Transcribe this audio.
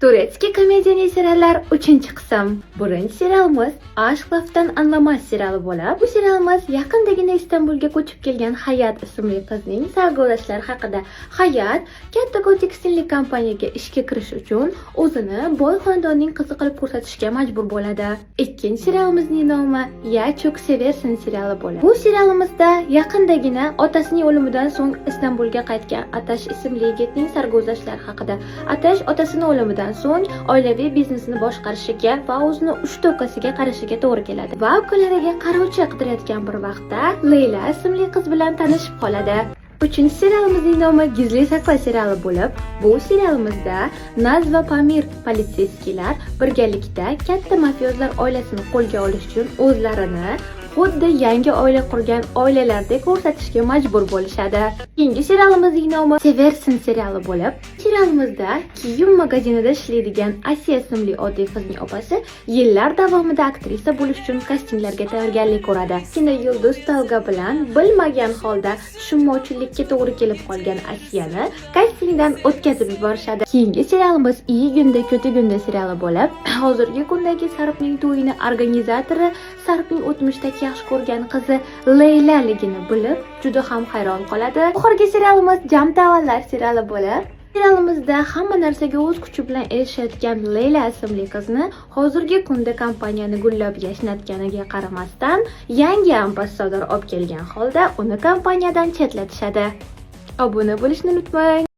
Turetskiy komediyaning seriallar 3-qism. Birinchi serialimiz Aşk lafdan anlamas seriali bo'lib, bu serialimiz yaqindagina Istanbulga ko'chib kelgan Hayat ismli qizning sarguzashtlari haqida. Hayat katta tekstillik kompaniyaga ishga kirish uchun o'zini boy xonadonning qizi qilib ko'rsatishga majbur bo'ladi. Ikkinchi serialimizning nomi Ya çok seversin seriali bo'lib, bu serialimizda yaqindagina otasining o'limidan so'ng Istanbulga qaytgan Atash ismli yigitning sarguzashtlari haqida. Atash otasining o'limidan so'ng oilaviy biznesini boshqarishiga va o'zini uchta ukasiga qarashiga to'g'ri keladi va ukalariga qarovchi qidirayotgan bir vaqtda Leyla ismli qiz bilan tanishib qoladi. Uchinchi serialimizning nomi Gizli saqla seriali bo'lib, bu serialimizda Naz va Pamir politsiyskilar birgalikda katta mafiyozlar oilasini qo'lga olish uchun o'zlarini xuddi yangi oila qurgan oilalardek ko'rsatishga majbur bo'lishadi. Keyingi serialimizning nomi Seversin seriali bo'lib, serialimizda kiyim magazinida ishlaydigan Asiya ismli oddiy qizning opasi yillar davomida aktrisa bo'lish uchun kastinglarga tayyorgarlik ko'radi. Kino yulduz Talga bilan bilmagan holda tushunmovchilikka to'g'ri kelib qolgan Asiyani kastingdan o'tkazib yuborishadi. Keyingi serialimiz İyi günde kötü günde seriali bo'lib, hozirgi kundagi Sarpning to'yini organizatori Sarpning o'tmishdagi yaxshi ko'rgan qizi Leylaligini bilib, juda ham hayron qoladi. Oxirgi serialimiz Jamtavallar seriali bo'lib, serialimizda hamma narsaga o'z kuchi bilan erishayotgan Leyla ismli qizni hozirgi kunda kompaniyani gullab yashnatganiga qaramasdan yangi ambassador olib kelgan holda uni kompaniyadan chetlatishadi. Obuna bo'lishni unutmang.